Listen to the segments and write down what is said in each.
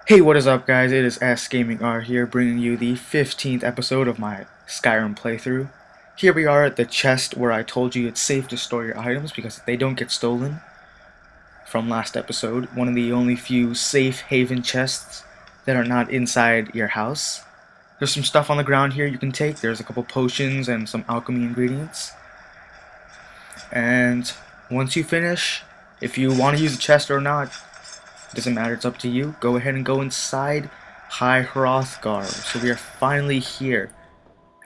Hey, what is up, guys? It is SgamingR here, bringing you the 15th episode of my Skyrim playthrough. Here we are at the chest where I told you it's safe to store your items because they don't get stolen. From last episode, one of the only few safe haven chests that are not inside your house. There's some stuff on the ground here you can take. There's a couple potions and some alchemy ingredients. And once you finish, if you want to use the chest or not, doesn't matter, it's up to you. Go ahead and go inside High Hrothgar. So we are finally here.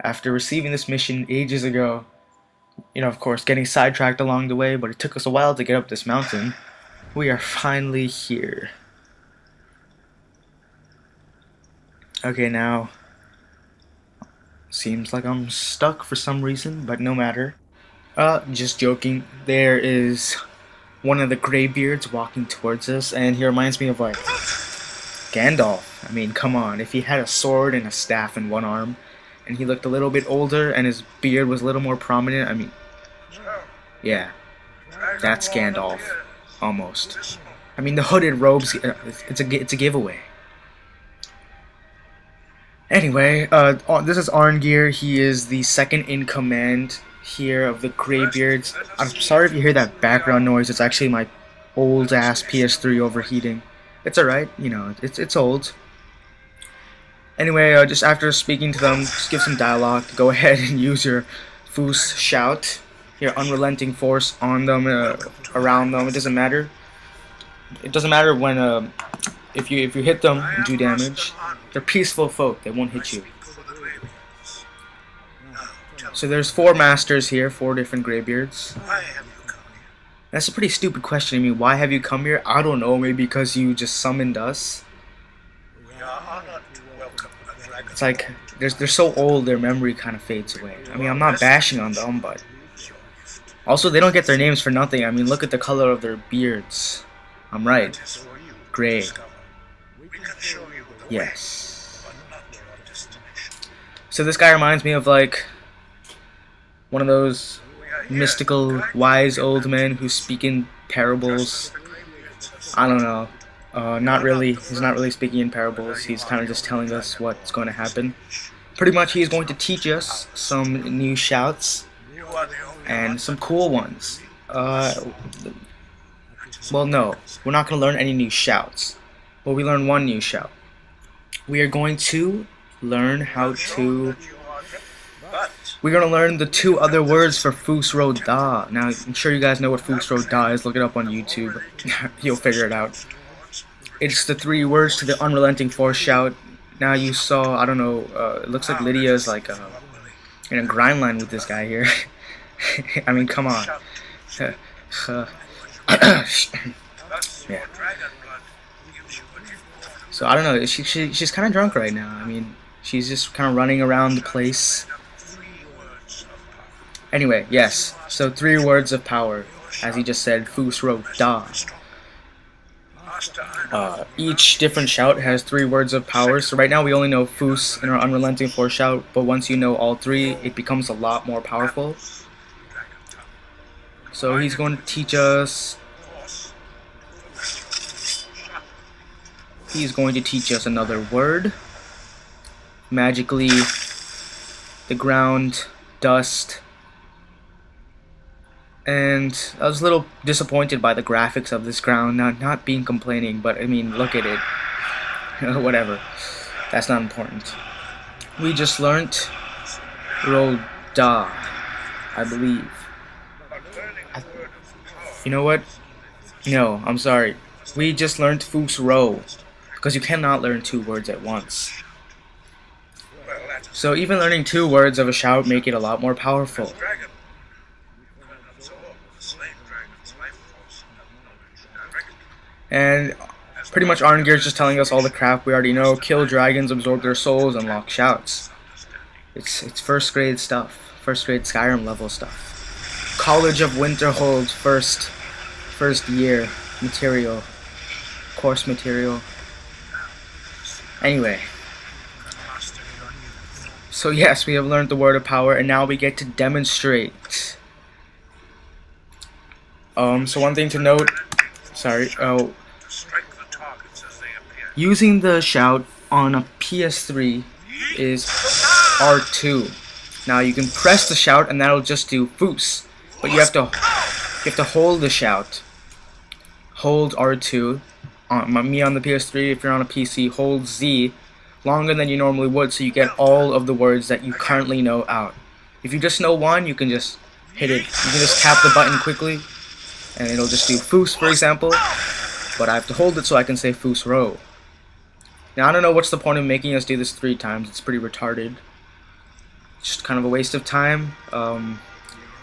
After receiving this mission ages ago, of course, getting sidetracked along the way, but it took us a while to get up this mountain. We are finally here. Okay, now, seems like I'm stuck for some reason, but no matter. Just joking. There is one of the Greybeards walking towards us, and he reminds me of, like, Gandalf. I mean, come on. If he had a sword and a staff in one arm, and he looked a little bit older, and his beard was a little more prominent, I mean, yeah, that's Gandalf, almost. I mean, the hooded robes, it's a giveaway. Anyway, this is Arngir. He is the second in command here of the Greybeards. I'm sorry if you hear that background noise. It's actually my old ass PS3 overheating. It's alright, it's old. Anyway, just after speaking to them, just give some dialogue. Go ahead and use your Foos shout, your unrelenting force on them, around them. It doesn't matter. It doesn't matter when if you hit them and do damage. They're peaceful folk. They won't hit you. So there's 4 masters here, 4 different Greybeards. That's a pretty stupid question. I mean, why have you come here? I don't know. Maybe because you just summoned us. It's like they're so old, their memory kind of fades away. I mean, I'm not bashing on them, but also they don't get their names for nothing. I mean, look at the color of their beards. I'm right. Gray. Yes. So this guy reminds me of, like, one of those mystical, wise old men who speak in parables. I don't know. Not really. He's not really speaking in parables. He's kind of just telling us what's going to happen. Pretty much, he's going to teach us some new shouts and some cool ones. Well, no, we're not going to learn any new shouts. Well, we learn one new shout. We are going to learn how to... We're going to learn the 2 other words for Fus Ro Da. Now, I'm sure you guys know what Fus Ro Da is. Look it up on YouTube. You'll figure it out. It's the 3 words to the unrelenting force shout. Now you saw, I don't know, it looks like Lydia's like in a grind line with this guy here. I mean, come on. Yeah. So I don't know, she's kind of drunk right now. I mean, she's just kind of running around the place. Anyway, yes. So 3 words of power, as he just said, Fus Ro Da. Each different shout has 3 words of power. So right now we only know Fus in our unrelenting force shout, but once you know all 3, it becomes a lot more powerful. So he's going to teach us. He's going to teach us another word. Magically, the ground, dust. And I was a little disappointed by the graphics of this ground. Not being complaining, but I mean, look at it. Whatever. That's not important. We just learnt Ro Da, I believe. You know what? No, I'm sorry. We just learned Fus Ro, because you cannot learn 2 words at once. So even learning 2 words of a shout make it a lot more powerful. And pretty much Arngir's just telling us all the crap we already know. Kill dragons, absorb their souls, unlock shouts. It's 1st grade stuff. 1st grade Skyrim level stuff. College of Winterhold first year material. Course material. Anyway. So yes, we have learned the word of power, and now we get to demonstrate. So one thing to note, sorry, using the shout on a PS3 is R2. Now you can press the shout and that'll just do foos, but you have to hold the shout. Hold R2. Me on the PS3, if you're on a PC, hold Z longer than you normally would, so you get all of the words that you currently know out. If you just know one, you can just hit it. You can just tap the button quickly, and it'll just do foos, for example. But I have to hold it so I can say foos row. Now I don't know what's the point of making us do this 3 times. It's pretty retarded. Just kind of a waste of time.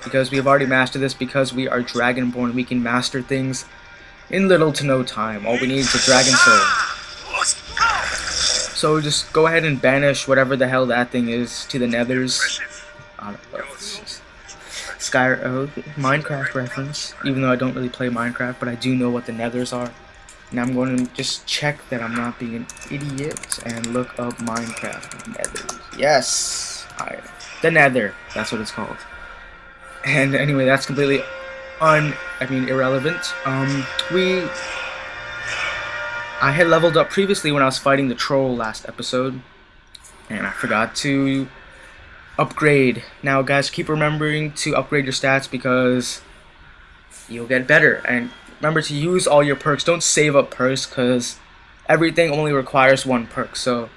Because we have already mastered this. Because we are Dragonborn, we can master things in little to no time. All we need is a dragon soul. So just go ahead and banish whatever the hell that thing is to the nethers. Skyrim, Minecraft reference. Even though I don't really play Minecraft, but I do know what the nethers are. And I'm going to just check that I'm not being an idiot and look up Minecraft nethers. Yes, the nether. That's what it's called. And anyway, that's completely irrelevant. I had leveled up previously when I was fighting the troll last episode, and I forgot to upgrade. Now guys, keep remembering to upgrade your stats because you'll get better, and remember to use all your perks. Don't save up perks because everything only requires 1 perk, so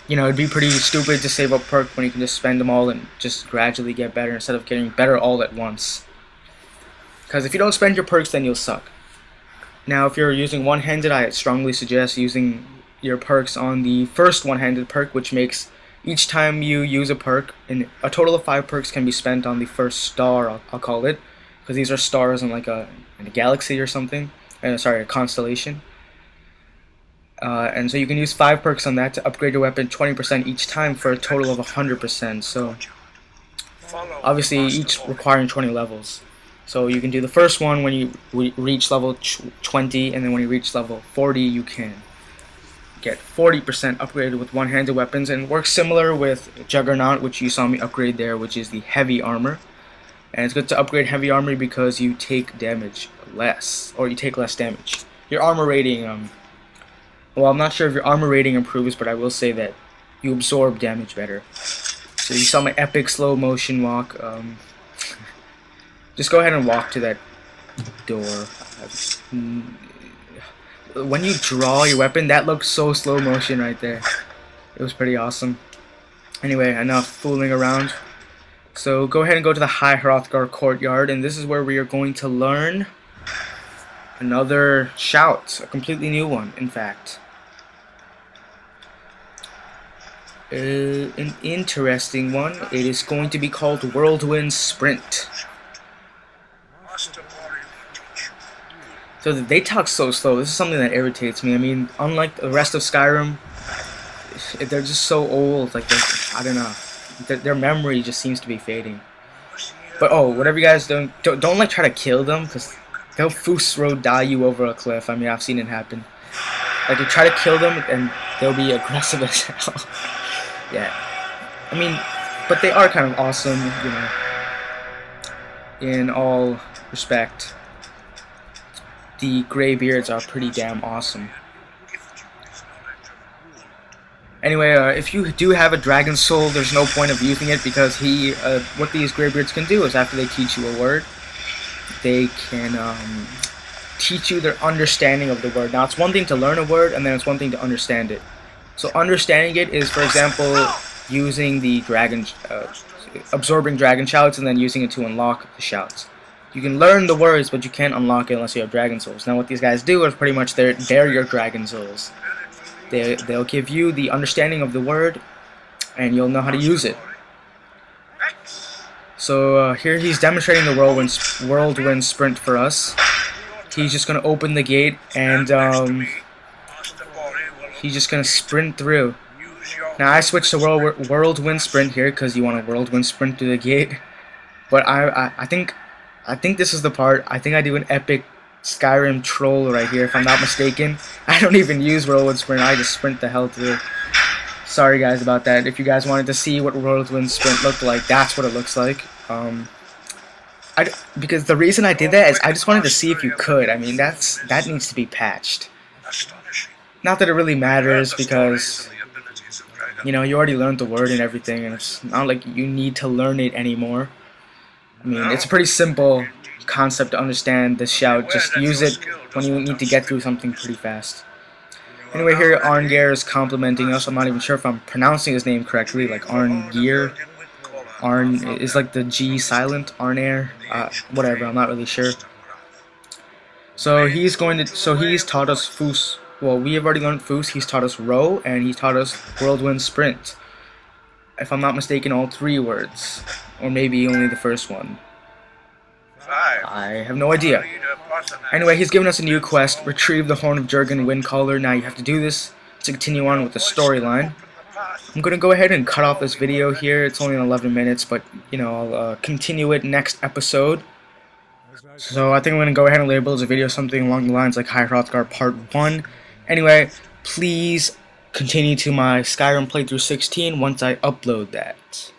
you know, it'd be pretty stupid to save up perks when you can just spend them all and just gradually get better instead of getting better all at once. Because if you don't spend your perks, then you'll suck. Now, if you're using one-handed, I strongly suggest using your perks on the first one-handed perk, which makes each time you use a perk, and a total of 5 perks can be spent on the first star, I'll call it, because these are stars in like in a galaxy or something. Sorry, a constellation. And so you can use 5 perks on that to upgrade your weapon 20% each time for a total of 100%. So obviously each requiring 20 levels. So you can do the first one when you reach level 20, and then when you reach level 40 you can get 40% upgraded with one-handed weapons, and works similar with Juggernaut, which you saw me upgrade there, which is the heavy armor. And it's good to upgrade heavy armor because you take damage less, or you take less damage. Your armor rating, well, I'm not sure if your armor rating improves, but I will say that you absorb damage better. So you saw my epic slow motion walk. Just go ahead and walk to that door. When you draw your weapon, that looks so slow motion right there. It was pretty awesome. Anyway, enough fooling around. So go ahead and go to the High Hrothgar courtyard, and this is where we are going to learn another shout, a completely new one, in fact. An interesting one. It is going to be called Whirlwind Sprint. So they talk so slow. This is something that irritates me. I mean, unlike the rest of Skyrim, they're just so old. Like, I don't know. Their memory just seems to be fading. But oh, whatever you guys don't like try to kill them, because they'll foos road die you over a cliff. I mean, I've seen it happen. Like, you try to kill them and they'll be aggressive as hell. Yeah. I mean, but they are kind of awesome, you know, in all respect. The Greybeards are pretty damn awesome. Anyway, if you do have a dragon soul, there's no point of using it, because what these Greybeards can do is after they teach you a word, they can teach you their understanding of the word. Now, it's one thing to learn a word, and then it's one thing to understand it. So understanding it is, for example, using the dragon, absorbing dragon shouts, and then using it to unlock the shouts. You can learn the words, but you can't unlock it unless you have dragon souls. Now, what these guys do is pretty much they're your dragon souls. They'll give you the understanding of the word, and you'll know how to use it. So here he's demonstrating the whirlwind sprint for us. He's just gonna open the gate, and he's just gonna sprint through. Now I switched to whirlwind sprint here because you want a whirlwind sprint through the gate. But I think this is the part. I think I do an epic Skyrim troll right here, if I'm not mistaken. I don't even use whirlwind sprint. I just sprint the hell through. Sorry guys about that. If you guys wanted to see what whirlwind sprint looked like, that's what it looks like. Because the reason I did that is I just wanted to see if you could. I mean, that needs to be patched. Not that it really matters, because you know, you already learned the word and everything, and it's not like you need to learn it anymore. I mean, it's a pretty simple concept to understand, the shout. Just use it when you need to get through something pretty fast. Anyway, here Arngir is complimenting us. I'm not even sure if I'm pronouncing his name correctly, like Arngir. Arn is like the G silent, Arnair. Whatever, I'm not really sure. So he's taught us Foos. Well, we have already learned Foos. He's taught us Row, and he taught us Whirlwind Sprint. If I'm not mistaken, all 3 words, or maybe only the first one. I have no idea. Anyway, he's given us a new quest: retrieve the Horn of Jurgen Windcaller. Now you have to do this to continue on with the storyline. I'm gonna go ahead and cut off this video here. It's only 11 minutes, but you know, I'll continue it next episode. So I think I'm gonna go ahead and label this video something along the lines like High Hrothgar Part 1. Anyway, please continue to my Skyrim playthrough 16 once I upload that.